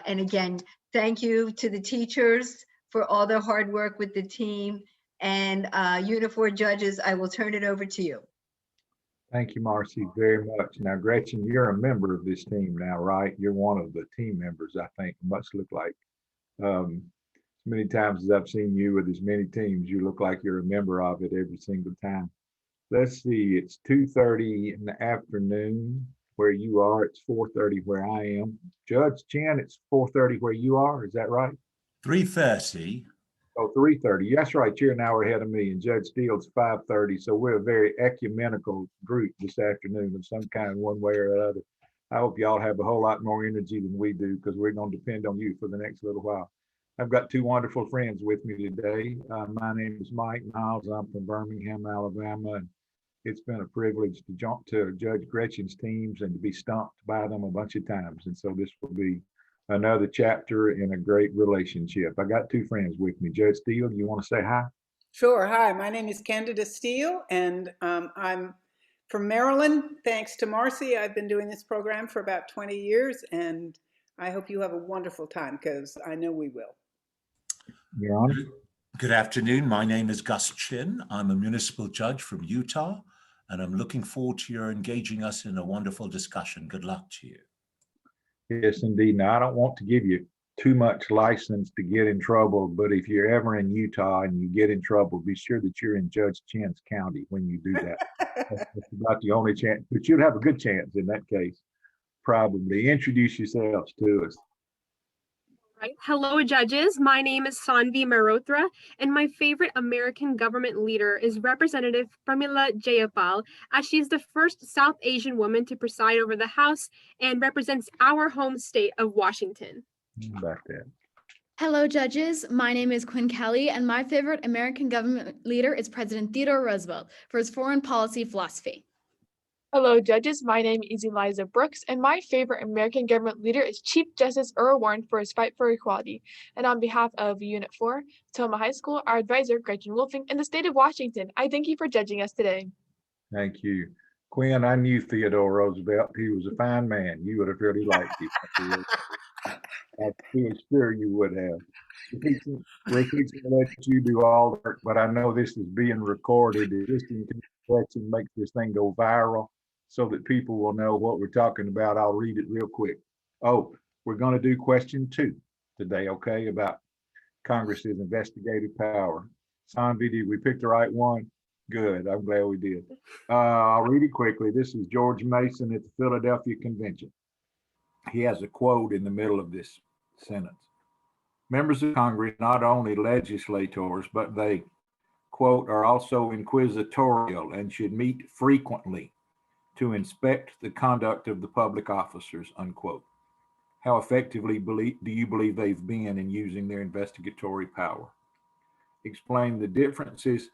And again, thank you to the teachers for all their hard work with the team. And Unifor judges, I will turn it over to you. Thank you, Marcy, very much. Now, Gretchen, you're a member of this team now, right? You're one of the team members, I think, must look like. As many times as I've seen you with as many teams, you look like you're a member of it every single time. Let's see, it's 2:30 in the afternoon where you are. It's 4:30 where I am. Judge Chen, it's 4:30 where you are. Is that right? 3:30. Oh, 3:30. That's right. You're an hour ahead of me. And Judge Steele's 5:30. So we're a very ecumenical group this afternoon of some kind, one way or the other. I hope y'all have a whole lot more energy than we do, because we're going to depend on you for the next little while. I've got two wonderful friends with me today. My name is Mike Niles. I'm from Birmingham, Alabama. And it's been a privilege to judge Gretchen's teams and to be stomped by them a bunch of times. And so this will be another chapter in a great relationship. I got two friends with me. Judge Steele, you want to say hi? Sure. Hi, my name is Candida Steele, and I'm from Maryland. Thanks to Marcy, I've been doing this program for about 20 years, and I hope you have a wonderful time, because I know we will. Your Honor. Good afternoon. My name is Gus Chin. I'm a municipal judge from Utah, and I'm looking forward to your engaging us in a wonderful discussion. Good luck to you. Yes, indeed. Now, I don't want to give you too much license to get in trouble, but if you're ever in Utah and you get in trouble, be sure that you're in Judge Chin's county when you do that. That's about the only chance, but you'd have a good chance in that case. Probably. Introduce yourselves to us. Right. Hello, judges. My name is Sanvi Mehrotra, and my favorite American government leader is Representative Pramila Jayapal, as she's the first South Asian woman to preside over the House and represents our home state of Washington. Back there. Hello, judges. My name is Quinn Kelly, and my favorite American government leader is President Theodore Roosevelt for his foreign policy philosophy. Hello, judges. My name is Eliza Brooks, and my favorite American government leader is Chief Justice Earl Warren for his fight for equality. And on behalf of Unit 4, Tahoma High School, our advisor, Gretchen Wolfing, and the state of Washington, I thank you for judging us today. Thank you. Quinn, I knew Theodore Roosevelt. He was a fine man. You would have really liked him. I feel sure you would have. We're fixing to let you do all the work, but I know this is being recorded. Just in case Gretchen makes this thing go viral so that people will know what we're talking about, I'll read it real quick. Oh, we're going to do question 2 today, okay, about Congress's investigative power. Sanvi, did we pick the right one? Good, I'm glad we did. I'll read it quickly. This is George Mason at the Philadelphia Convention. He has a quote in the middle of this sentence. Members of Congress, not only legislators, but they, quote, are also inquisitorial and should meet frequently to inspect the conduct of the public officers, unquote. How effectively do you believe they've been in using their investigatory power? Explain the differences,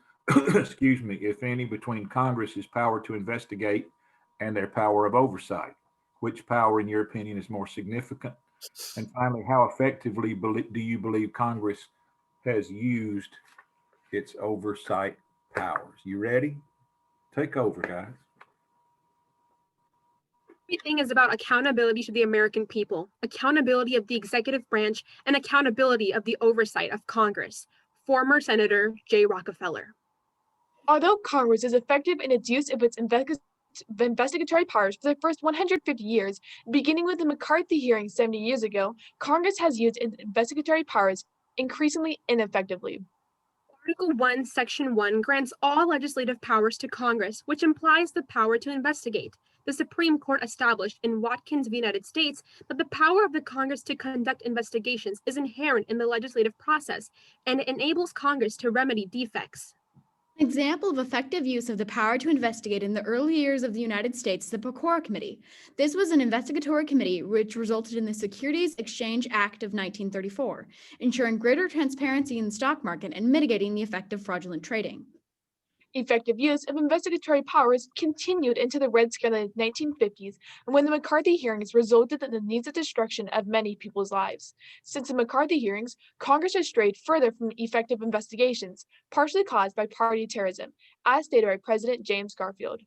excuse me, if any, between Congress's power to investigate and their power of oversight. Which power, in your opinion, is more significant? And finally, how effectively do you believe Congress has used its oversight powers? You ready? Take over, guys. Everything is about accountability to the American people, accountability of the executive branch, and accountability of the oversight of Congress. Former Senator Jay Rockefeller. Although Congress is effective in its use of its investigatory powers for the first 150 years, beginning with the McCarthy hearing 70 years ago, Congress has used its investigatory powers increasingly ineffectively. Article 1, Section 1 grants all legislative powers to Congress, which implies the power to investigate. The Supreme Court established in Watkins v. United States that the power of the Congress to conduct investigations is inherent in the legislative process and enables Congress to remedy defects. An example of effective use of the power to investigate in the early years of the United States is the Pecora Committee. This was an investigatory committee which resulted in the Securities Exchange Act of 1934, ensuring greater transparency in the stock market and mitigating the effect of fraudulent trading. Effective use of investigatory powers continued into the Red Scare in the 1950s, and when the McCarthy hearings resulted in the needs of destruction of many people's lives. Since the McCarthy hearings, Congress has strayed further from effective investigations, partially caused by party terrorism, as stated by President James Garfield.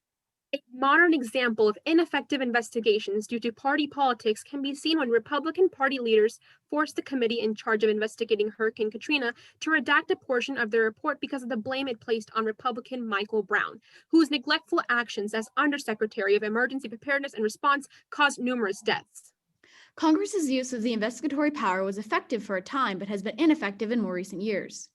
A modern example of ineffective investigations due to party politics can be seen when Republican Party leaders forced the committee in charge of investigating Hurricane Katrina to redact a portion of their report because of the blame it placed on Republican Michael Brown, whose neglectful actions as Undersecretary of Emergency Preparedness and Response caused numerous deaths. Congress's use of the investigatory power was effective for a time, but has been ineffective in more recent years.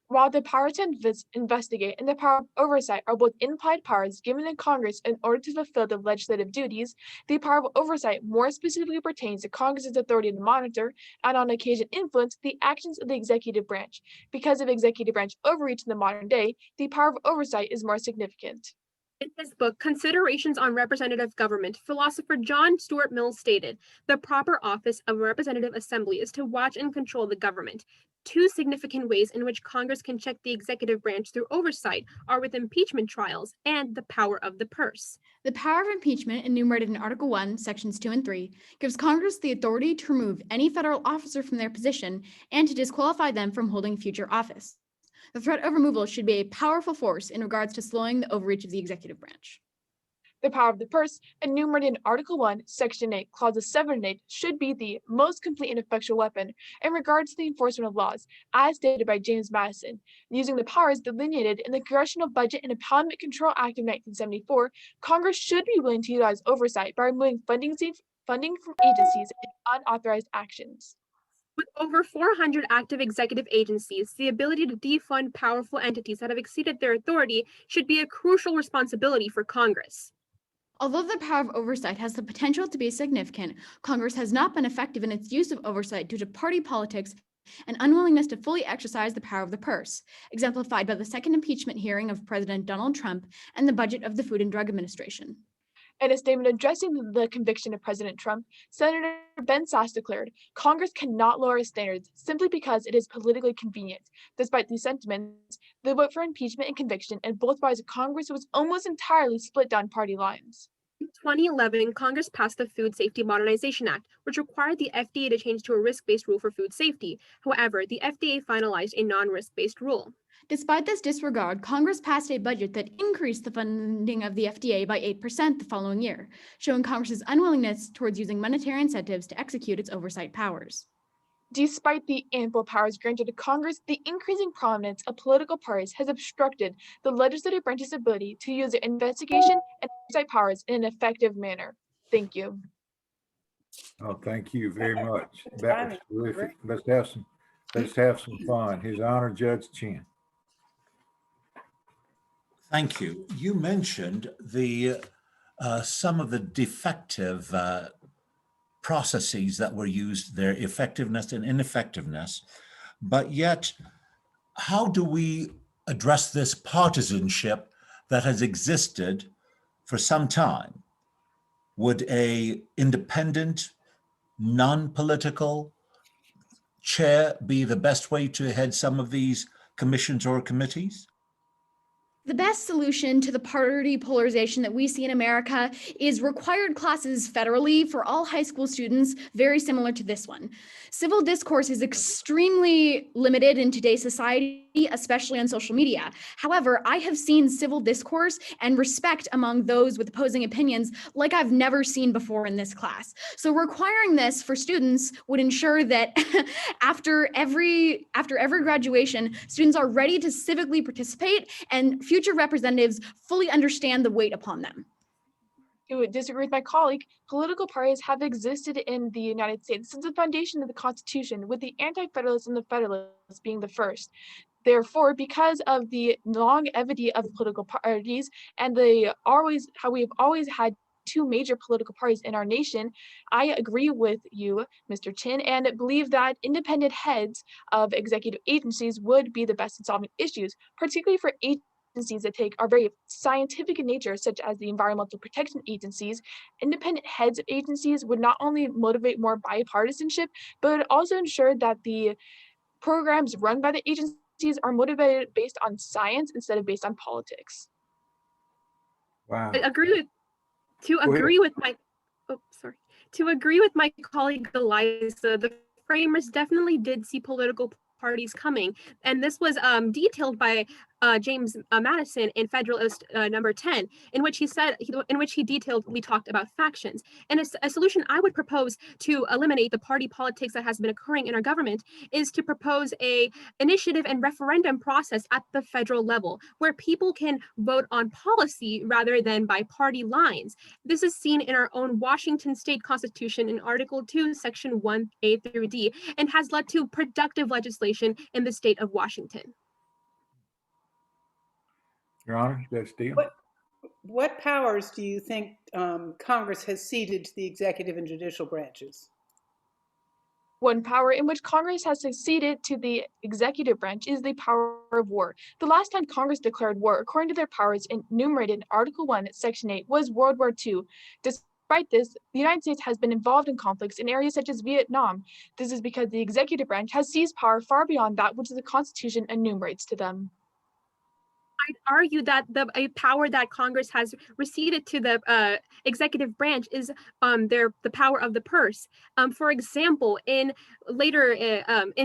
While the power to investigate and the power of oversight are both implied powers given to Congress in order to fulfill the legislative duties, the power of oversight more specifically pertains to Congress's authority to monitor and on occasion influence the actions of the executive branch. Because of executive branch overreach in the modern day, the power of oversight is more significant. In his book, Considerations on Representative Government, philosopher John Stuart Mill stated, "The proper office of a representative assembly is to watch and control the government. Two significant ways in which Congress can check the executive branch through oversight are with impeachment trials and the power of the purse." The power of impeachment, enumerated in Article 1, Sections 2 and 3, gives Congress the authority to remove any federal officer from their position and to disqualify them from holding future office. The threat of removal should be a powerful force in regards to slowing the overreach of the executive branch. The power of the purse, enumerated in Article 1, Section 8, Clauses 7 and 8, should be the most complete and effectual weapon in regards to the enforcement of laws, as stated by James Madison. Using the powers delineated in the Congressional Budget and Impoundment Control Act of 1974, Congress should be willing to utilize oversight by removing funding from agencies and unauthorized actions. With over 400 active executive agencies, the ability to defund powerful entities that have exceeded their authority should be a crucial responsibility for Congress. Although the power of oversight has the potential to be significant, Congress has not been effective in its use of oversight due to party politics and unwillingness to fully exercise the power of the purse, exemplified by the second impeachment hearing of President Donald Trump and the budget of the Food and Drug Administration. In a statement addressing the conviction of President Trump, Senator Ben Sasse declared, "Congress cannot lower its standards simply because it is politically convenient." Despite these sentiments, the vote for impeachment and conviction in both bodies of Congress was almost entirely split down party lines. In 2011, Congress passed the Food Safety Modernization Act, which required the FDA to change to a risk-based rule for food safety. However, the FDA finalized a non-risk-based rule. Despite this disregard, Congress passed a budget that increased the funding of the FDA by 8% the following year, showing Congress's unwillingness towards using monetary incentives to execute its oversight powers. Despite the ample powers granted to Congress, the increasing prominence of political parties has obstructed the legislative branch's ability to use their investigation and oversight powers in an effective manner. Thank you. Oh, thank you very much. That was Timing. terrific. Let's have some fun. His Honor Judge Chin. Thank you. You mentioned some of the defective processes that were used, their effectiveness and ineffectiveness, but yet how do we address this partisanship that has existed for some time? Would a independent, non-political chair be the best way to head some of these commissions or committees? The best solution to the party polarization that we see in America is required classes federally for all high school students, very similar to this one. Civil discourse is extremely limited in today's society, especially on social media. However, I have seen civil discourse and respect among those with opposing opinions like I've never seen before in this class. So requiring this for students would ensure that after every graduation, students are ready to civically participate and future representatives fully understand the weight upon them. To disagree with my colleague, political parties have existed in the United States since the foundation of the Constitution, with the Anti-Federalists and the Federalists being the first. Therefore, because of the longevity of political parties and how we have always had two major political parties in our nation, I agree with you, Mr. Chin, and believe that independent heads of executive agencies would be the best in solving issues, particularly for agencies that are very scientific in nature, such as the environmental protection agencies. Independent heads of agencies would not only motivate more bipartisanship, but would also ensure that the programs run by the agencies are motivated based on science instead of based on politics. Wow. I agree with my colleague Eliza, the framers definitely did see political parties coming, and this was detailed by James Madison in Federalist number 10, in which he detailedly talked about factions. And a solution I would propose to eliminate the party politics that has been occurring in our government is to propose a initiative and referendum process at the federal level, where people can vote on policy rather than by party lines. This is seen in our own Washington State Constitution in Article 2, Section 1A through D, and has led to productive legislation in the state of Washington. Your Honor, Judge Steele. What powers do you think Congress has ceded to the executive and judicial branches? One power in which Congress has succeeded to the executive branch is the power of war. The last time Congress declared war, according to their powers enumerated in Article 1, Section 8, was World War II. Despite this, the United States has been involved in conflicts in areas such as Vietnam. This is because the executive branch has seized power far beyond that which the Constitution enumerates to them. I'd argue that a power that Congress has receded to the executive branch is the power of the purse. For example, in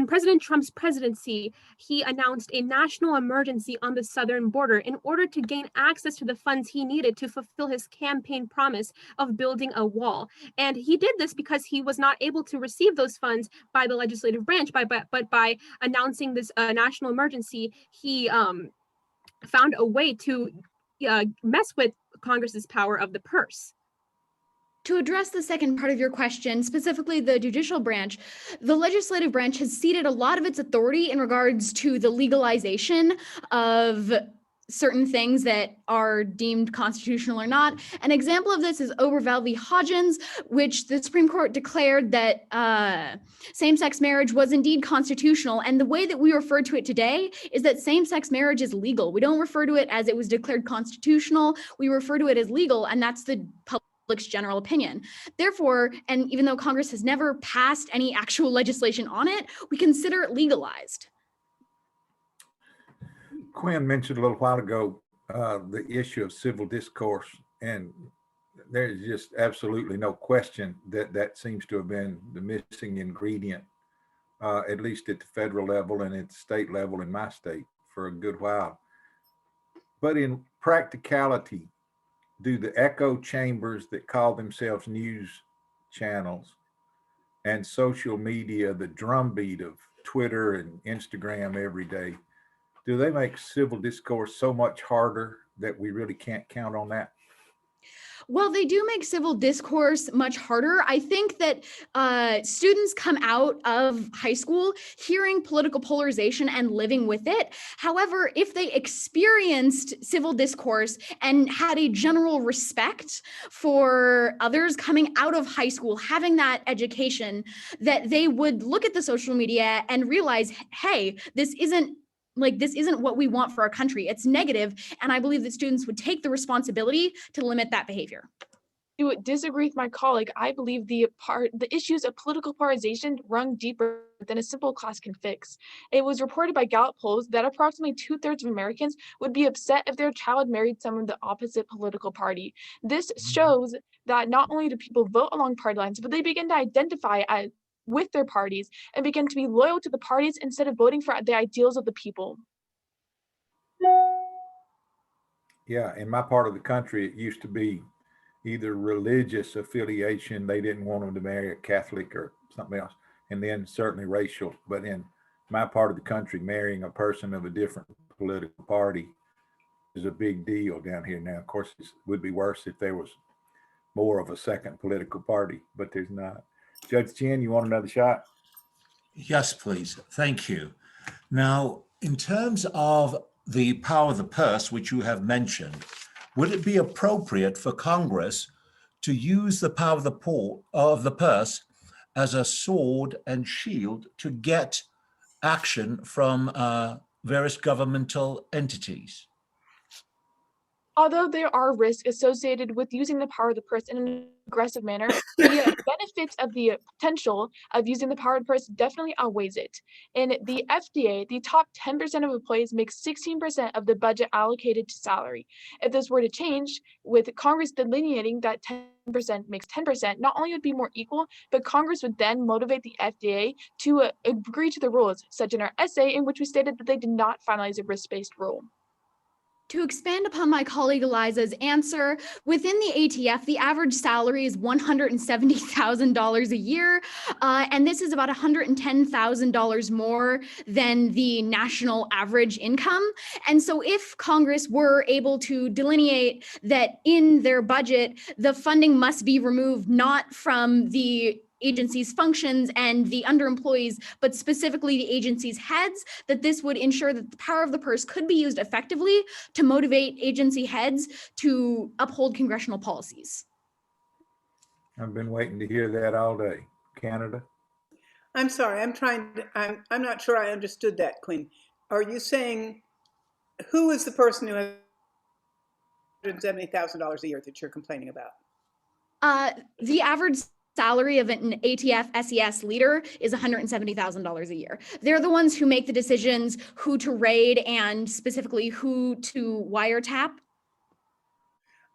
President Trump's presidency, he announced a national emergency on the southern border in order to gain access to the funds he needed to fulfill his campaign promise of building a wall. And he did this because he was not able to receive those funds by the legislative branch, but by announcing this national emergency, he found a way to mess with Congress's power of the purse. To address the second part of your question, specifically the judicial branch, the legislative branch has ceded a lot of its authority in regards to the legalization of certain things that are deemed constitutional or not. An example of this is Oberval v. Hodgins, which the Supreme Court declared that same-sex marriage was indeed constitutional. And the way that we refer to it today is that same-sex marriage is legal. We don't refer to it as it was declared constitutional. We refer to it as legal, and that's the public's general opinion. Therefore, and even though Congress has never passed any actual legislation on it, we consider it legalized. Quinn mentioned a little while ago the issue of civil discourse, and there's just absolutely no question that that seems to have been the missing ingredient, at least at the federal level and at the state level in my state for a good while. But in practicality, do the echo chambers that call themselves news channels and social media, the drumbeat of Twitter and Instagram every day, do they make civil discourse so much harder that we really can't count on that? Well, they do make civil discourse much harder. I think that students come out of high school hearing political polarization and living with it. However, if they experienced civil discourse and had a general respect for others coming out of high school, having that education, that they would look at the social media and realize, hey, this isn't what we want for our country. It's negative, and I believe that students would take the responsibility to limit that behavior. To disagree with my colleague, I believe the issues of political polarization run deeper than a simple class can fix. It was reported by Gallup polls that approximately 2/3 of Americans would be upset if their child married someone of the opposite political party. This shows that not only do people vote along party lines, but they begin to identify with their parties and begin to be loyal to the parties instead of voting for the ideals of the people. Yeah, in my part of the country, it used to be either religious affiliation, they didn't want them to marry a Catholic or something else, and then certainly racial. But in my part of the country, marrying a person of a different political party is a big deal down here now. Of course, it would be worse if there was more of a second political party, but there's not. Judge Chin, you want another shot? Yes, please. Thank you. Now, in terms of the power of the purse, which you have mentioned, would it be appropriate for Congress to use the power of the purse as a sword and shield to get action from various governmental entities? Although there are risks associated with using the power of the purse in an aggressive manner, the benefits of the potential of using the power of the purse definitely outweighs it. In the FDA, the top 10% of employees make 16% of the budget allocated to salary. If this were to change, with Congress delineating that 10% makes 10%, not only would it be more equal, but Congress would then motivate the FDA to agree to the rules, such in our essay in which we stated that they did not finalize a risk-based rule. To expand upon my colleague Eliza's answer, within the ATF, the average salary is $170,000 a year, and this is about $110,000 more than the national average income. And so if Congress were able to delineate that in their budget, the funding must be removed not from the agency's functions and the underemployees, but specifically the agency's heads, that this would ensure that the power of the purse could be used effectively to motivate agency heads to uphold congressional policies. I've been waiting to hear that all day. Canada? I'm sorry, I'm not sure I understood that, Quinn. Are you saying, who is the person who has $170,000 a year that you're complaining about? The average salary of an ATF SES leader is $170,000 a year. They're the ones who make the decisions who to raid and specifically who to wiretap.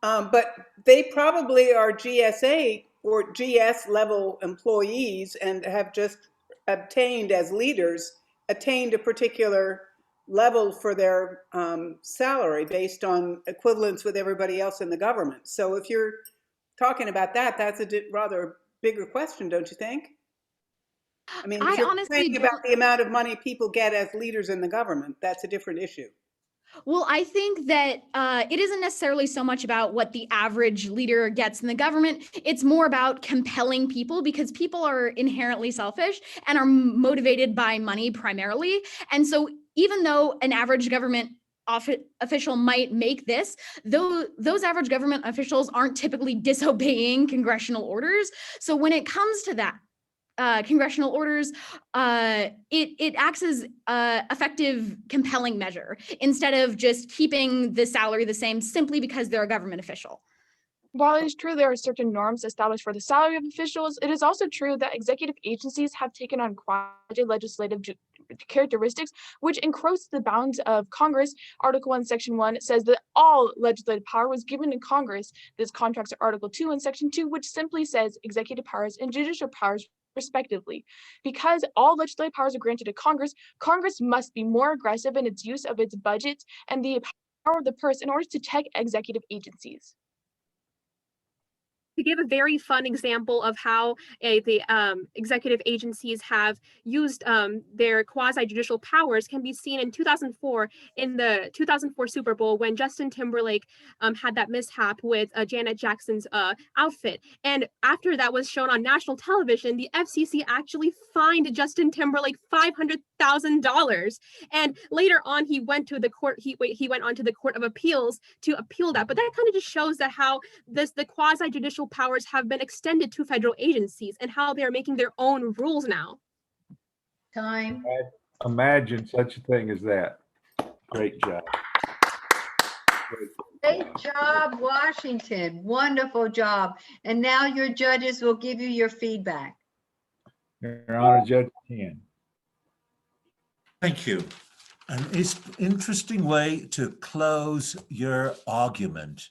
But they probably are GSA or GS level employees and have just attained as leaders, attained a particular level for their salary based on equivalence with everybody else in the government. So if you're talking about that, that's a rather bigger question, don't you think? I mean, if you're complaining about the amount of money people get as leaders in the government, that's a different issue. Well, I think that it isn't necessarily so much about what the average leader gets in the government. It's more about compelling people, because people are inherently selfish and are motivated by money primarily. And so even though an average government official might make this, though those average government officials aren't typically disobeying congressional orders. So when it comes to that, congressional orders, it acts as effective, compelling measure instead of just keeping the salary the same simply because they're a government official. While it is true there are certain norms established for the salary of officials, it is also true that executive agencies have taken on quasi-legislative characteristics which encroach the bounds of Congress. Article 1, Section 1 says that all legislative power was given to Congress. This contracts to Article 2 and Section 2, which simply says executive powers and judicial powers respectively. Because all legislative powers are granted to Congress, Congress must be more aggressive in its use of its budget and the power of the purse in order to check executive agencies. To give a very fun example of how the executive agencies have used their quasi-judicial powers can be seen in 2004 in the 2004 Super Bowl, when Justin Timberlake had that mishap with Janet Jackson's outfit. And after that was shown on national television, the FCC actually fined Justin Timberlake $500,000. And later on, he went to the court. He went on to the Court of Appeals to appeal that. But that kind of just shows that how the quasi-judicial powers have been extended to federal agencies and how they're making their own rules now. Time. Imagine such a thing as that. Great job. Great job, Washington. Wonderful job. And now your judges will give you your feedback. Your Honor, Judge Ken. Thank you. An interesting way to close your argument.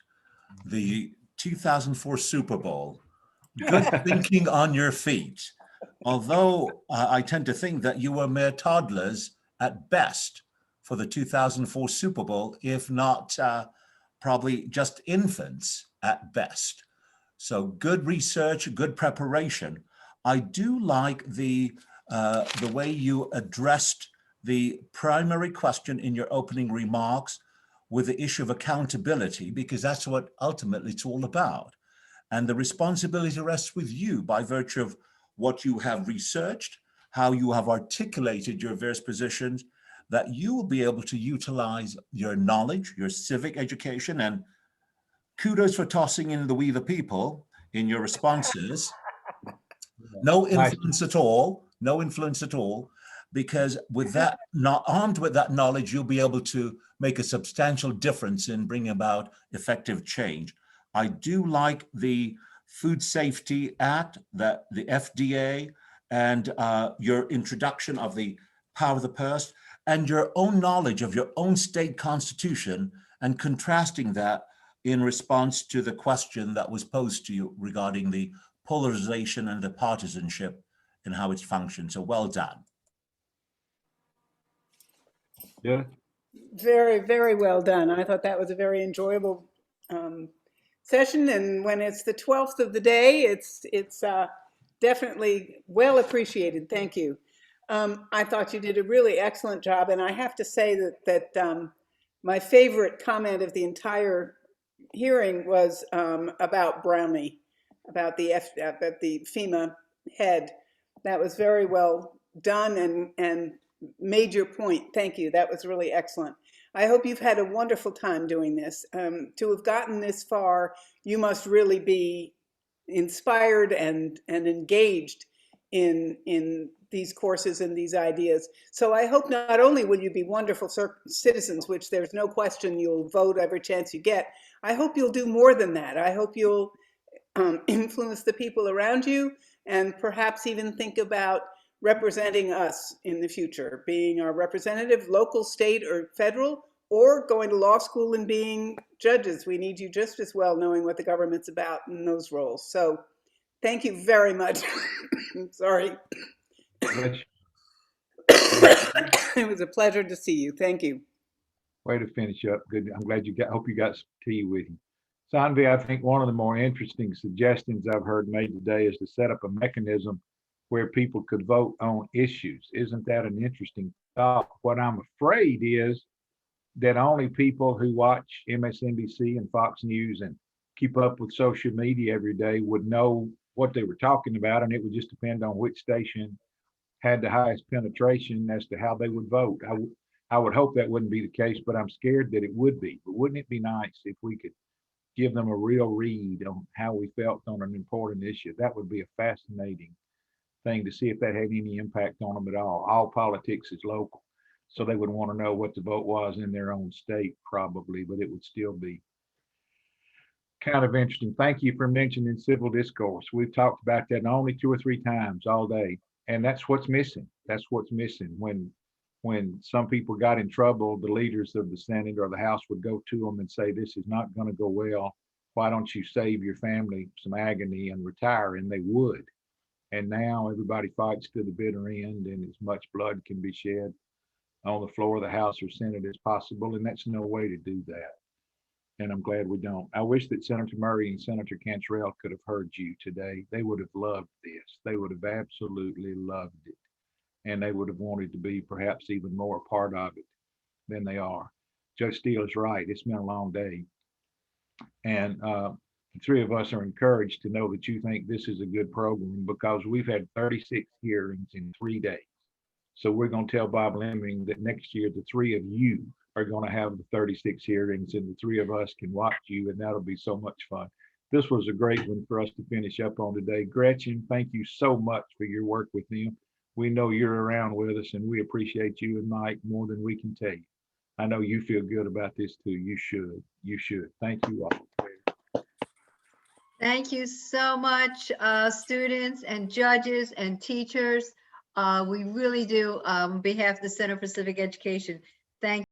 The 2004 Super Bowl. Good thinking on your feet. Although I tend to think that you were mere toddlers at best for the 2004 Super Bowl, if not probably just infants at best. So good research, good preparation. I do like the way you addressed the primary question in your opening remarks with the issue of accountability, because that's what ultimately it's all about. And the responsibility rests with you by virtue of what you have researched, how you have articulated your various positions, that you will be able to utilize your knowledge, your civic education, and kudos for tossing in the "we the people" in your responses. No influence at all, no influence at all, because with that, not armed with that knowledge, you'll be able to make a substantial difference in bringing about effective change. I do like the Food Safety Act, that the FDA, and your introduction of the power of the purse, and your own knowledge of your own state constitution, and contrasting that in response to the question that was posed to you regarding the polarization and the partisanship and how it's functioned. So well done. Yeah. Very, very well done. I thought that was a very enjoyable session. And when it's the 12th of the day, it's definitely well appreciated. Thank you. I thought you did a really excellent job. And I have to say that my favorite comment of the entire hearing was about Brownie, about the FEMA head. That was very well done and made your point. Thank you. That was really excellent. I hope you've had a wonderful time doing this. To have gotten this far, you must really be inspired and engaged in these courses and these ideas. So I hope not only will you be wonderful citizens, which there's no question you'll vote every chance you get, I hope you'll do more than that. I hope you'll influence the people around you and perhaps even think about representing us in the future, being our representative, local, state, or federal, or going to law school and being judges. We need you just as well knowing what the government's about in those roles. So thank you very much. Sorry. It was a pleasure to see you. Thank you. Way to finish up. Good. I'm glad you got, hope you got some tea with you. Sanvi, I think one of the more interesting suggestions I've heard made today is to set up a mechanism where people could vote on issues. Isn't that an interesting thought? What I'm afraid is that only people who watch MSNBC and Fox News and keep up with social media every day would know what they were talking about, and it would just depend on which station had the highest penetration as to how they would vote. I would hope that wouldn't be the case, but I'm scared that it would be. But wouldn't it be nice if we could give them a real read on how we felt on an important issue? That would be a fascinating thing to see if that had any impact on them at all. All politics is local, so they would want to know what the vote was in their own state probably, but it would still be kind of interesting. Thank you for mentioning civil discourse. We've talked about that only 2 or 3 times all day, and that's what's missing. That's what's missing. When some people got in trouble, the leaders of the Senate or the House would go to them and say, this is not going to go well. Why don't you save your family some agony and retire? And they would. And now everybody fights to the bitter end, and as much blood can be shed on the floor of the House or Senate as possible. And that's no way to do that. And I'm glad we don't. I wish that Senator Murray and Senator Cantrell could have heard you today. They would have loved this. They would have absolutely loved it. And they would have wanted to be perhaps even more a part of it than they are. Judge Steele is right. It's been a long day. And the 3 of us are encouraged to know that you think this is a good program, because we've had 36 hearings in 3 days. So we're going to tell Bob Lemming that next year, the 3 of you are going to have the 36 hearings, and the 3 of us can watch you, and that'll be so much fun. This was a great one for us to finish up on today. Gretchen, thank you so much for your work with them. We know you're around with us, and we appreciate you and Mike more than we can tell you. I know you feel good about this too. You should. You should. Thank you all. Thank you so much, students and judges and teachers. We really do, on behalf of the Center for Civic Education, thank